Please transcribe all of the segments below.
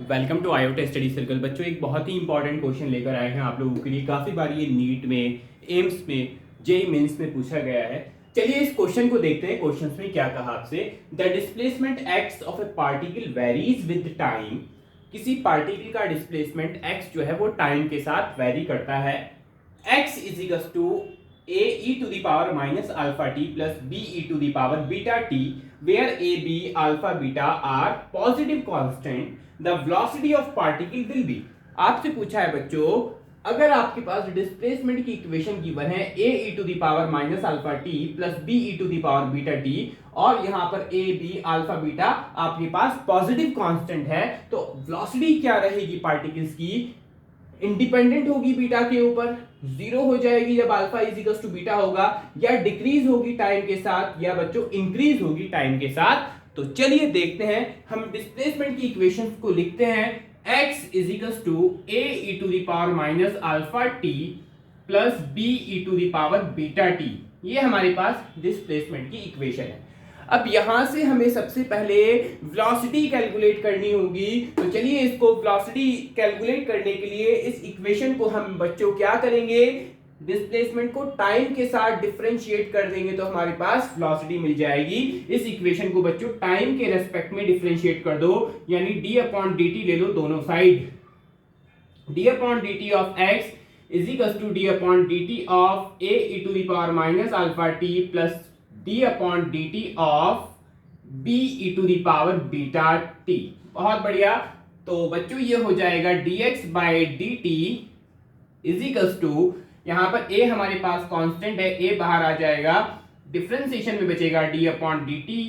Welcome to IOT study circle. बच्चों एक बहुत ही इंपॉर्टेंट क्वेश्चन लेकर आए हैं आप लोगों के लिए। काफी बार ये नीट में, एम्स में, जेई मेंस में पूछा गया है। चलिए इस क्वेश्चन को देखते हैं। क्वेश्चन में क्या कहा आपसे, the displacement x of A particle varies with time. किसी पार्टिकल का डिस्प्लेसमेंट एक्स जो है वो टाइम के साथ वेरी करता है। x is equals to a e to the power minus alpha t plus b e to the power beta t, where a, b, alpha, beta are positive constant, the velocity of particle will be। आपसे पूछा है बच्चों, अगर आपके पास displacement की equation given है a e to the power minus alpha t plus b e to the power beta t, और यहां पर a, b, alpha, beta आपके पास पॉजिटिव कांस्टेंट है, तो वेलोसिटी क्या रहेगी पार्टिकल्स की? इंडिपेंडेंट होगी बीटा के ऊपर, जीरो हो जाएगी जब alpha is equal to beta होगा, या डिक्रीज होगी टाइम के साथ, या बच्चों इंक्रीज होगी टाइम के साथ। तो चलिए देखते हैं। हम डिस्प्लेसमेंट की इक्वेशंस को लिखते हैं। x is equal to a e to the power minus alpha t plus b e to the power beta t, ये हमारे पास डिस्प्लेसमेंट की इक्वेशन है। अब यहां से हमें सबसे पहले वेलोसिटी कैलकुलेट करनी होगी। तो चलिए इसको वेलोसिटी कैलकुलेट करने के लिए इस इक्वेशन को हम बच्चों क्या करेंगे, डिस्प्लेसमेंट को टाइम के साथ डिफरेंशिएट कर देंगे तो हमारे पास वेलोसिटी मिल जाएगी। इस इक्वेशन को बच्चों टाइम के रेस्पेक्ट में डिफरेंशिएट कर दो, यानी d अपॉन dt ले लो दोनों side. d upon dt of x is equal to d upon dt of a e to the power minus alpha t plus d upon dt of b e to the power beta t। बहुत बढ़िया। तो बच्चों ये हो जाएगा dx by dt is equal to, यहां पर a हमारे पास कांस्टेंट है, a बाहर आ जाएगा, डिफरेंशिएशन में बचेगा d upon dt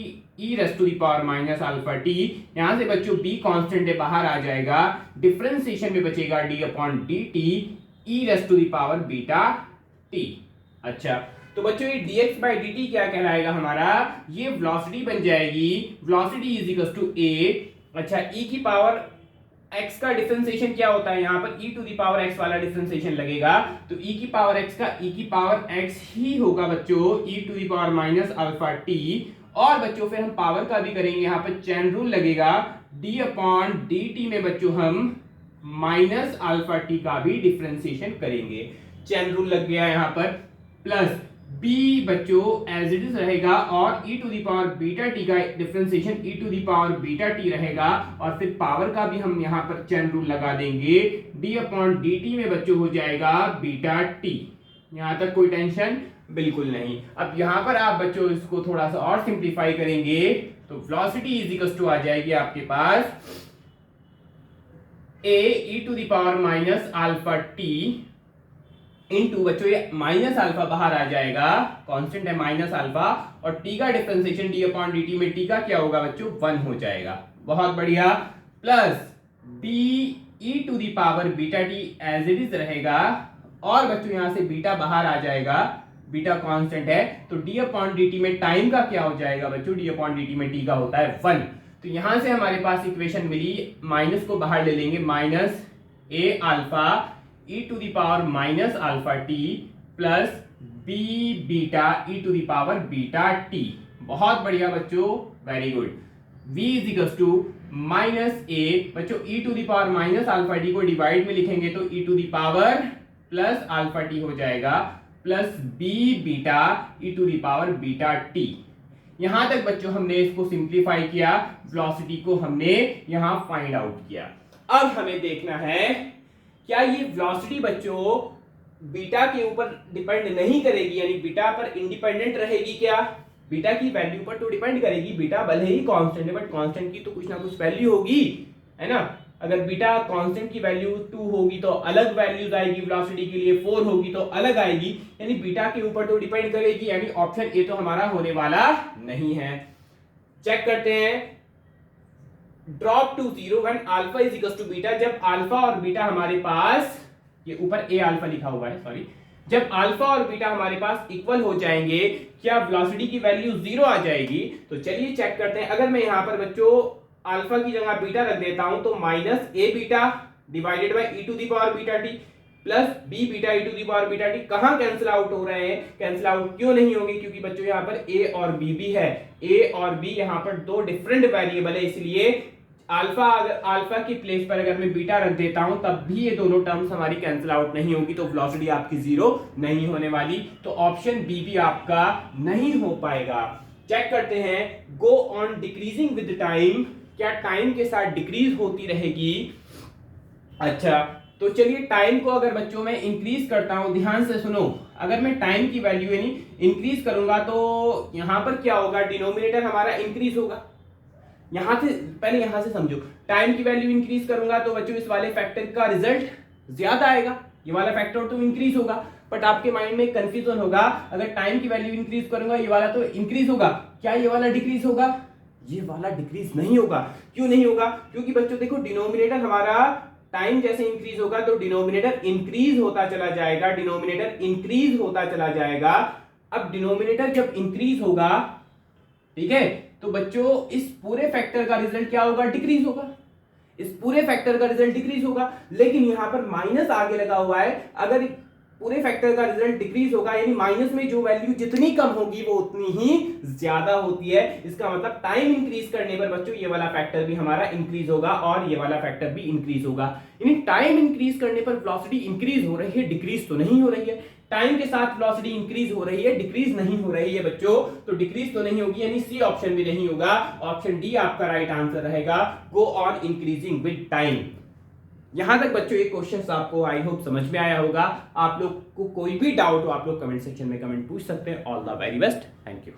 e raise to the power minus alpha t। यहां से बच्चों b कांस्टेंट है, बाहर आ जाएगा, डिफरेंशिएशन में बचेगा d upon dt e raise to the power beta t। अच्छा, तो बच्चों ये dx बाई dt क्या कहलाएगा हमारा? ये वेलोसिटी बन जाएगी। Velocity is equal to a। अच्छा, e की पावर x का डिफरेंशिएशन क्या होता है? यहाँ पर e to the power x वाला डिफरेंशिएशन लगेगा, तो e की पावर x का e की पावर x ही होगा बच्चों, e to the power minus alpha t। और बच्चों फिर हम पावर का भी करेंगे, यहाँ पर चैन रूल लगेगा, d अपॉन dt में बच्चों हम माइनस अल्फा t का भी डिफरेंशिएशन करेंगे। चैन रूल लग गया यहाँ पर, प्लस b बच्चों एज इट इज रहेगा, और e to the power beta t का differentiation e to the power beta t रहेगा, और फिर पावर का भी हम यहाँ पर चैन रूल लगा देंगे, d अपॉन dt में बच्चों हो जाएगा बीटा t। यहाँ तक कोई टेंशन बिल्कुल नहीं। अब यहाँ पर आप बच्चों इसको थोड़ा सा और सिंप्लीफाई करेंगे तो वेलोसिटी इज इक्वल टू आ जाएगी आपके पास a e to the power minus alpha t into, बच्चों ये माइनस अल्फा बाहर आ जाएगा, कांस्टेंट है माइनस अल्फा, और t का डिफरेंशिएशन d अपॉन dt में t का क्या होगा बच्चों? 1 हो जाएगा। बहुत बढ़िया। Plus b e to the power beta t as it is रहेगा, और बच्चों यहां से बीटा बाहर आ जाएगा, बीटा कांस्टेंट है, तो d अपॉन dt में टाइम का क्या हो जाएगा बच्चों? d अपॉन dt में t का होता है 1। तो यहां से हमारे पास इक्वेशन मिली, माइनस को बाहर ले लेंगे, minus a alpha e to the power minus alpha t plus b beta e to the power beta t। बहुत बढ़िया बच्चों, very good. v is equal to minus a, बच्चों e to the power minus alpha t को divide में लिखेंगे तो e to the power plus alpha t हो जाएगा, plus b beta e to the power beta t। यहां तक बच्चों हमने इसको सिंप्लीफाई किया, वेलोसिटी को हमने यहां फाइंड आउट किया। अब हमें देखना है क्या ये वेलोसिटी बच्चों बीटा के ऊपर डिपेंड नहीं करेगी, यानी बीटा पर इंडिपेंडेंट रहेगी क्या? बीटा की वैल्यू पर तो डिपेंड करेगी, बीटा भले ही कांस्टेंट है बट कांस्टेंट की तो कुछ ना कुछ वैल्यू होगी, है ना। अगर बीटा कांस्टेंट की वैल्यू 2 होगी तो अलग वैल्यूज आएगी, वेलोसिटी के लिए 4 होगी तो अलग आएगी, यानी बीटा के ऊपर तो डिपेंड करेगी, यानी ऑप्शन ए तो हमारा होने वाला नहीं है। चेक करते हैं, drop to zero when alpha is equal to beta. जब अल्फा और बीटा हमारे पास, ये ऊपर ए अल्फा लिखा हुआ है, सॉरी, जब अल्फा और बीटा हमारे पास इक्वल हो जाएंगे, क्या वेलोसिटी की वैल्यू 0 आ जाएगी? तो चलिए चेक करते हैं। अगर मैं यहां पर बच्चों अल्फा की जगह बीटा रख देता हूं तो minus A beta divided by E to the power beta T plus B beta E to the power beta T कहां कैंसिल आउट हो रहे हैं? कैंसिल आउट क्यों नहीं होंगे? क्योंकि बच्चों यहां पर ए और बी भी है, ए और बी यहां पर दो डिफरेंट वेरिएबल है, इसलिए अल्फा, अगर अल्फा की प्लेस पर अगर मैं बीटा रख देता हूं तब भी ये दोनों टर्म्स हमारी कैंसिल आउट नहीं होगी, तो वेलोसिटी आपकी जीरो नहीं होने वाली। तो ऑप्शन बी भी आपका नहीं हो पाएगा। चेक करते हैं, go on decreasing with time, क्या टाइम के साथ डिक्रीज होती रहेगी? अच्छा, तो चलिए टाइम को अगर बच्चों में इंक्रीज करता हूं, ध्यान से सुनो, अगर मैं टाइम की वैल्यू यानी इंक्रीज करूंगा तो यहां पर क्या होगा, डिनोमिनेटर हमारा इंक्रीज होगा। यहां से पहले यहां से समझो, टाइम की वैल्यू इंक्रीज करूंगा तो बच्चों इस वाले फैक्टर का रिजल्ट ज्यादा आएगा, ये वाला फैक्टर तो इंक्रीज होगा। बट आपके माइंड में कंफ्यूजन होगा, अगर टाइम की वैल्यू इंक्रीज करूंगा ये वाला तो इंक्रीज होगा, क्या ये वाला डिक्रीज होगा? ये वाला डिक्रीज नहीं होगा। क्यों नहीं होगा? क्योंकि बच्चों देखो डिनोमिनेटर हमारा टाइम जैसे इंक्रीज होगा तो डिनोमिनेटर इंक्रीज होता चला जाएगा, डिनोमिनेटर इंक्रीज होता चला जाएगा। अब डिनोमिनेटर जब इंक्रीज होगा, ठीक है, तो बच्चों इस पूरे फैक्टर का रिजल्ट क्या होगा? डिक्रीज होगा। इस पूरे फैक्टर का रिजल्ट डिक्रीज होगा, लेकिन यहां पर माइनस आगे लगा हुआ है। अगर पूरे फैक्टर का रिजल्ट डिक्रीज होगा यानी माइनस में जो वैल्यू जितनी कम होगी वो उतनी ही ज्यादा होती है। इसका मतलब टाइम इंक्रीज करने पर बच्चों ये वाला फैक्टर भी हमारा इंक्रीज होगा और ये वाला फैक्टर भी इंक्रीज होगा। यानी टाइम इंक्रीज करने पर वेलोसिटी इंक्रीज हो रही है, डिक्रीज तो नहीं हो रही है। टाइम के साथ वेलोसिटी इंक्रीज हो रही है, डिक्रीज नहीं हो रही है बच्चों, तो डिक्रीज तो नहीं होगी, यानी सी ऑप्शन भी नहीं होगा। ऑप्शन डी आपका राइट आंसर रहेगा, go on increasing with time. यहां तक बच्चों ये क्वेश्चंस आपको आई होप समझ में आया होगा। आप लोग को कोई भी डाउट हो आप लोग कमेंट सेक्शन में कमेंट पूछ सकते हैं। All the very best, thank you.